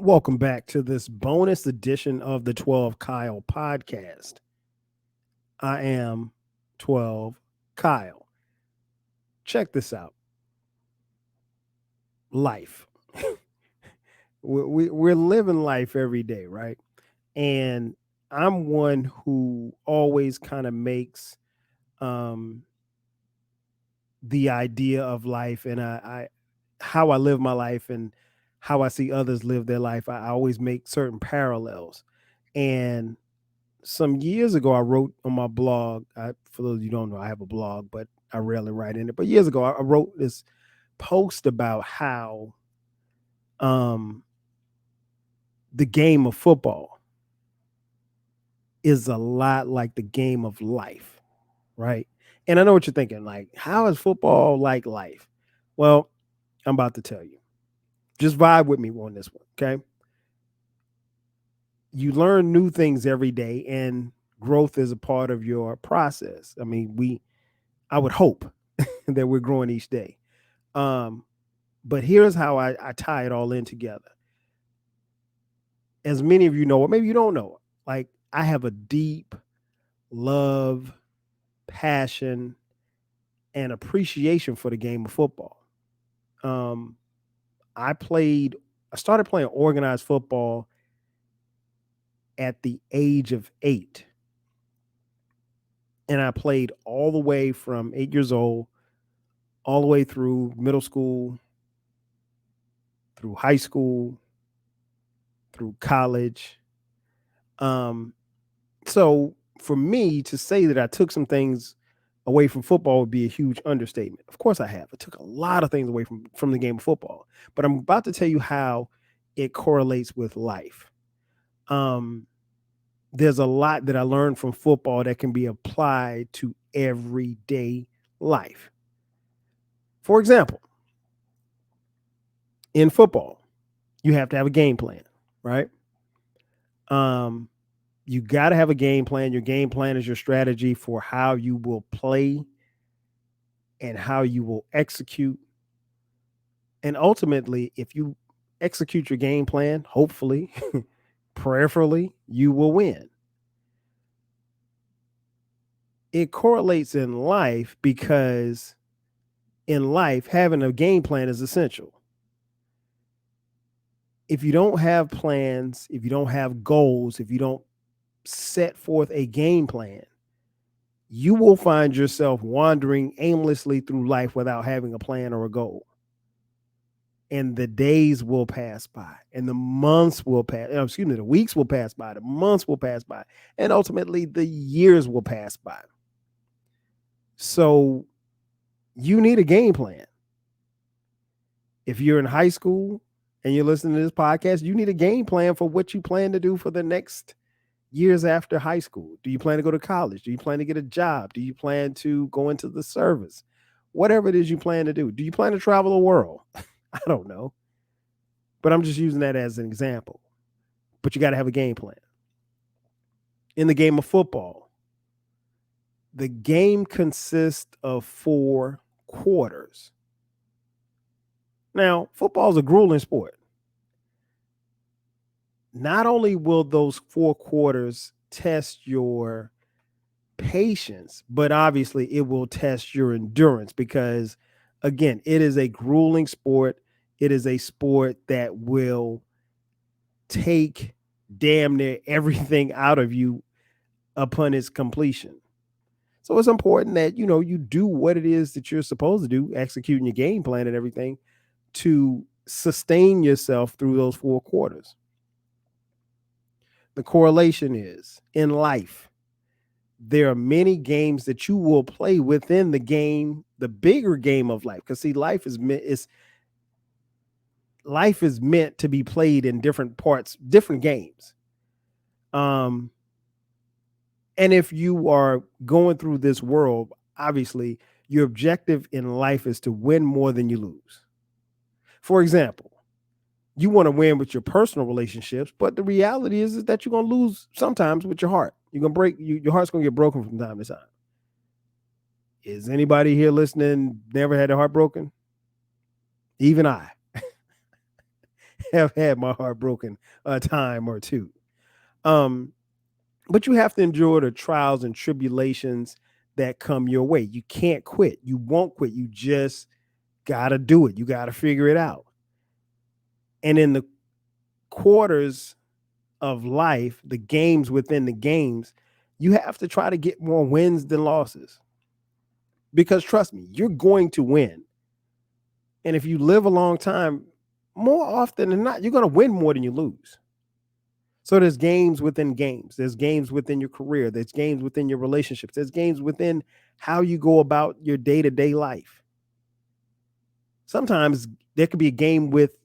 Welcome back to this bonus edition of the 12 Kyle podcast. I am 12 Kyle. Check this out. Life. We're living life every day, right? And I'm one who always kind of makes um, the idea of life and how I live my life and how I see others live their life. I always make certain parallels. And some years ago, I wrote on my blog. For those of you who don't know, I have a blog, but I rarely write in it. But years ago, I wrote this post about how um, the game of football is a lot like the game of life, right? And I know what you're thinking, like, how is football like life? Well, I'm about to tell you. Just vibe with me on this one, okay? You learn new things every day, and growth is a part of your process. I mean, I would hope that we're growing each day. Um, but here's how I tie it all in together. As many of you know, or maybe you don't know, like I have a deep love, passion, and appreciation for the game of football. Um, I played, I started playing organized football at the age of 8. And I played all the way from 8 years old, all the way through middle school, through high school, through college. Um, So for me to say that I took some things away from football would be a huge understatement. Of course I have. I took a lot of things away from the game of football. But I'm about to tell you how it correlates with life. Um, there's a lot that I learned from football that can be applied to everyday life. For example, in football, you have to have a game plan, right? Um, you got to have a game plan. Your game plan is your strategy for how you will play and how you will execute. And ultimately, if you execute your game plan, hopefully, prayerfully, you will win. It correlates in life because in life, having a game plan is essential. If you don't have plans, if you don't have goals, if you don't set forth a game plan, you will find yourself wandering aimlessly through life without having a plan or a goal. And the days will pass by and the months will pass, excuse me, the weeks will pass by, the months will pass by, and ultimately the years will pass by. So you need a game plan. If you're in high school and you're listening to this podcast, you need a game plan for what you plan to do for the next years after high school. Do you plan to go to college? Do you plan to get a job? Do you plan to go into the service? Whatever it is you plan to do. Do you plan to travel the world? I don't know. But I'm just using that as an example. But you got to have a game plan. In the game of football, the game consists of 4 quarters. Now, football is a grueling sport. Not only will those 4 quarters test your patience, but obviously it will test your endurance because, again, it is a grueling sport. It is a sport that will take damn near everything out of you upon its completion. So it's important that you do what it is that you're supposed to do, executing your game plan and everything to sustain yourself through those 4 quarters. The correlation is in life, there are many games that you will play within the game, the bigger game of life. Because see, life is meant to be played in different parts, different games. Um, and if you are going through this world, obviously your objective in life is to win more than you lose. For example, you want to win with your personal relationships, but the reality is that you're going to lose sometimes with your heart. You're going to your heart's going to get broken from time to time. Is anybody here listening never had their heart broken? Even I. have had my heart broken a time or two. Um, but you have to endure the trials and tribulations that come your way. You can't quit. You won't quit. You just gotta do it. You gotta figure it out. And in the quarters of life, the games within the games, you have to try to get more wins than losses. Because trust me, you're going to win. And if you live a long time, more often than not, you're going to win more than you lose. So there's games within games. There's games within your career. There's games within your relationships. There's games within how you go about your day-to-day life. Sometimes there could be a game with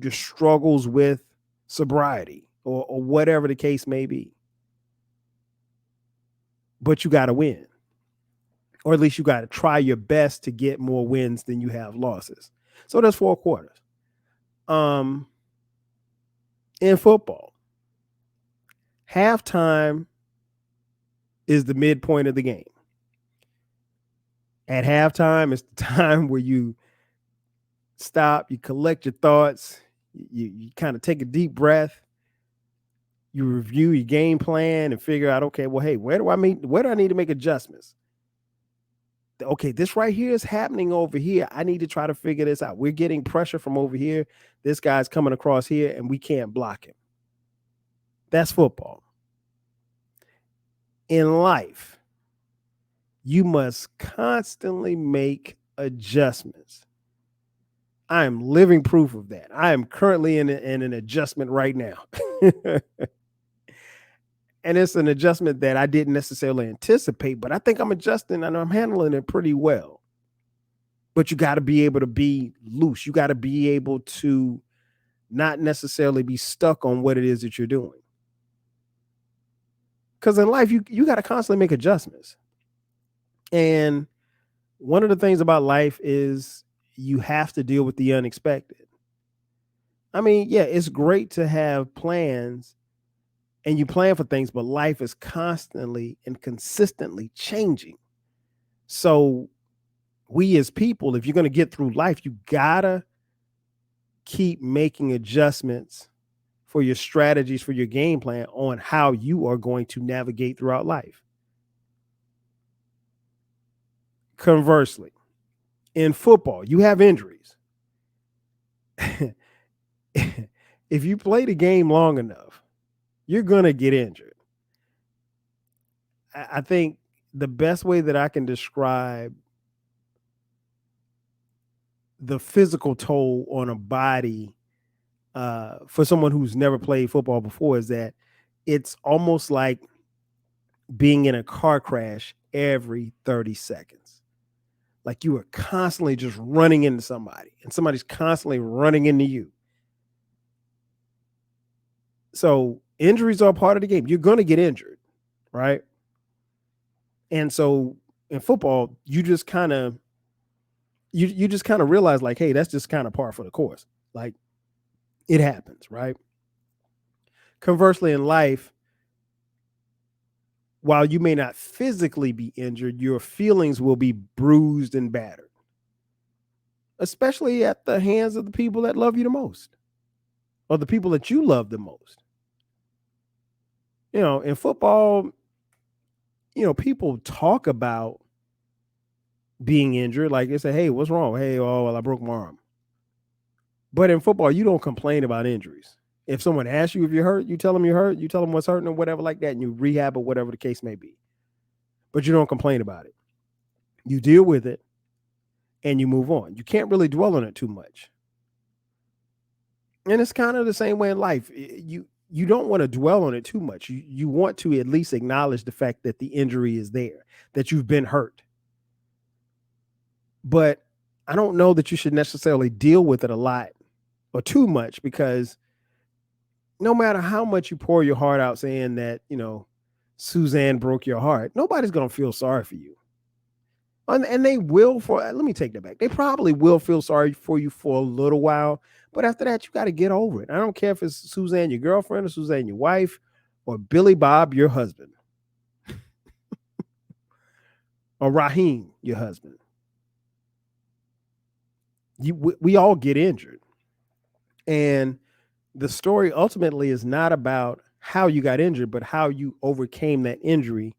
your struggles with sobriety or whatever the case may be. But you got to win. Or at least you got to try your best to get more wins than you have losses. So there's 4 quarters. In football, halftime is the midpoint of the game. At halftime, it's the time where you stop, you collect your thoughts, you kind of take a deep breath, you review your game plan and figure out, okay, well, hey, where do I need to make adjustments? Okay, this right here is happening over here. I need to try to figure this out. We're getting pressure from over here. This guy's coming across here and we can't block him. That's football. In life, you must constantly make adjustments. I am living proof of that. I am currently in an adjustment right now. And it's an adjustment that I didn't necessarily anticipate, but I think I'm adjusting and I'm handling it pretty well. But you got to be able to be loose. You got to be able to not necessarily be stuck on what it is that you're doing. Because in life, you got to constantly make adjustments. And one of the things about life is you have to deal with the unexpected. I mean, yeah, it's great to have plans and you plan for things, but life is constantly and consistently changing. So we as people, if you're going to get through life, you gotta keep making adjustments for your strategies, for your game plan on how you are going to navigate throughout life. Conversely, in football, you have injuries. If you play the game long enough, you're going to get injured. I think the best way that I can describe the physical toll on a body for someone who's never played football before is that it's almost like being in a car crash every 30 seconds. Like you are constantly just running into somebody and somebody's constantly running into you. So injuries are part of the game. You're going to get injured, right? And so in football, you just kind of realize like, hey, that's just kind of par for the course. Like it happens, right? Conversely, in life, while you may not physically be injured, your feelings will be bruised and battered, especially at the hands of the people that love you the most or the people that you love the most. You know, in football, people talk about being injured. Like they say, hey, what's wrong? Hey, oh, well, I broke my arm. But in football, you don't complain about injuries. If someone asks you if you're hurt, you tell them you're hurt, you tell them what's hurting or whatever like that, and you rehab or whatever the case may be. But you don't complain about it. You deal with it and you move on. You can't really dwell on it too much. And it's kind of the same way in life. You don't want to dwell on it too much. You want to at least acknowledge the fact that the injury is there, that you've been hurt. But I don't know that you should necessarily deal with it a lot or too much, because no matter how much you pour your heart out saying that, Suzanne broke your heart, nobody's going to feel sorry for you. And they will let me take that back. They probably will feel sorry for you for a little while, but after that, you got to get over it. I don't care if it's Suzanne, your girlfriend, or Suzanne, your wife, or Billy Bob, your husband, or Raheem, your husband. We all get injured. And The story ultimately is not about how you got injured, but how you overcame that injury.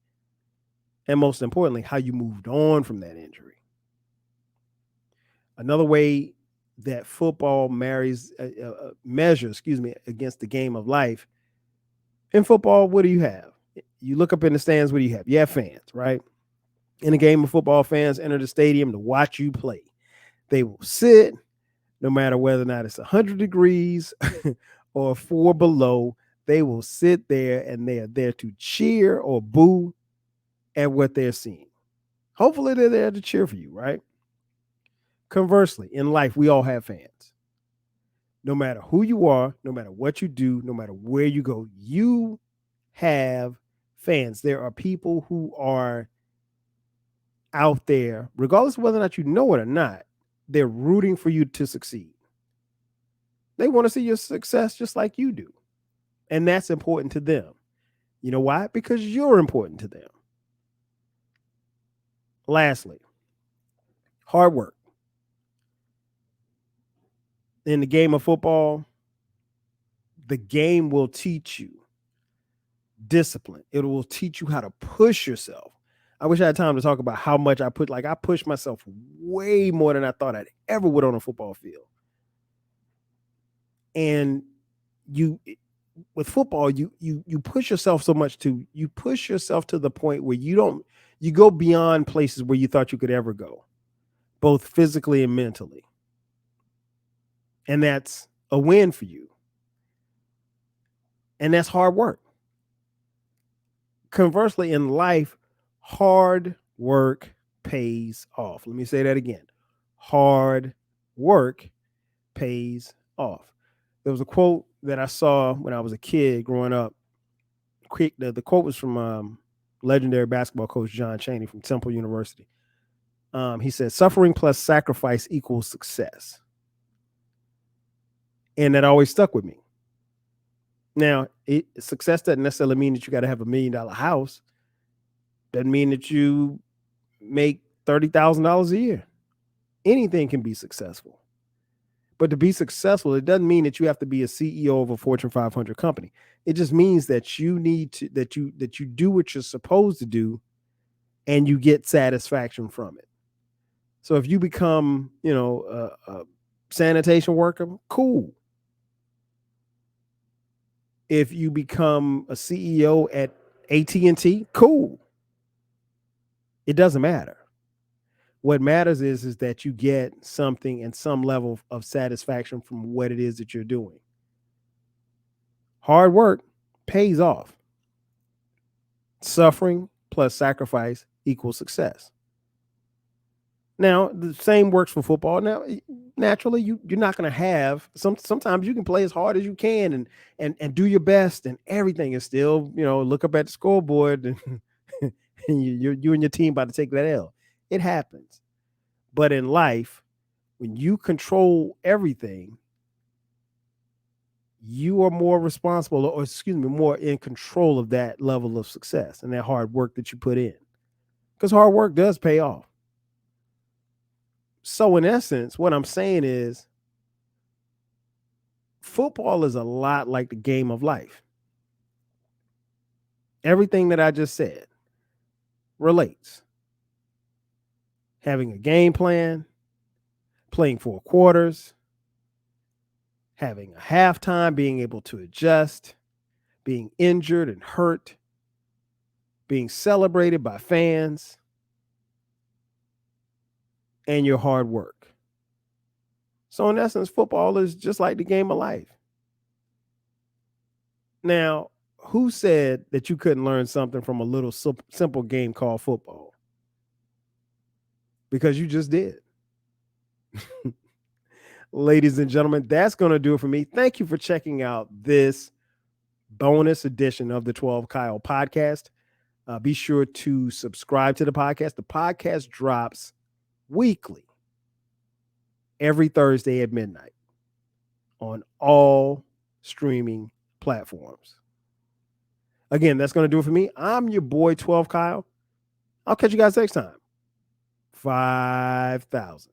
And most importantly, how you moved on from that injury. Another way that football measures, against the game of life. In football, what do you have? You look up in the stands, what do you have? You have fans, right? In a game of football, fans enter the stadium to watch you play. They will sit, no matter whether or not it's 100 degrees or 4 below. They will sit there and they are there to cheer or boo at what they're seeing. Hopefully, they're there to cheer for you, right? Conversely, in life, we all have fans. No matter who you are, no matter what you do, no matter where you go, you have fans. There are people who are out there, regardless of whether or not you know it or not, they're rooting for you to succeed. They want to see your success just like you do. And that's important to them. You know why? Because you're important to them. Lastly, hard work. In the game of football, the game will teach you discipline. It will teach you how to push yourself. I wish I had time to talk about how much I pushed myself way more than I thought I'd ever would on a football field. And with football, you push yourself so much you push yourself to the point where you go beyond places where you thought you could ever go, both physically and mentally. And that's a win for you. And that's hard work. Conversely, in life, hard work pays off. Let me say that again. Hard work pays off. There was a quote that I saw when I was a kid growing up. The quote was from legendary basketball coach John Chaney from Temple University. He said, "Suffering plus sacrifice equals success." And that always stuck with me. Now, success doesn't necessarily mean that you got to have $1 million house. Doesn't mean that you make $30,000 a year. Anything can be successful. But to be successful, it doesn't mean that you have to be a CEO of a Fortune 500 company. It just means that you need to that you do what you're supposed to do, and you get satisfaction from it. So if you become, a sanitation worker, cool. If you become a CEO at AT&T, cool. It doesn't matter. What matters is that you get something and some level of satisfaction from what it is that you're doing. Hard work pays off. Suffering plus sacrifice equals success. Now, the same works for football. Now, naturally, you're not going to have sometimes you can play as hard as you can and do your best and everything, and still, look up at the scoreboard and, and you and your team about to take that L. It happens. But in life, when you control everything, you are more responsible, or more in control of that level of success and that hard work that you put in. Because hard work does pay off. So in essence, what I'm saying is football is a lot like the game of life. Everything that I just said relates. Having a game plan, playing 4 quarters, having a halftime, being able to adjust, being injured and hurt, being celebrated by fans, and your hard work. So in essence, football is just like the game of life. Now, who said that you couldn't learn something from a little simple game called football? Because you just did. Ladies and gentlemen, that's going to do it for me. Thank you for checking out this bonus edition of the 12 Kyle podcast. Be sure to subscribe to the podcast. The podcast drops weekly, every Thursday at midnight on all streaming platforms. Again, that's going to do it for me. I'm your boy, 12 Kyle. I'll catch you guys next time. 5,000.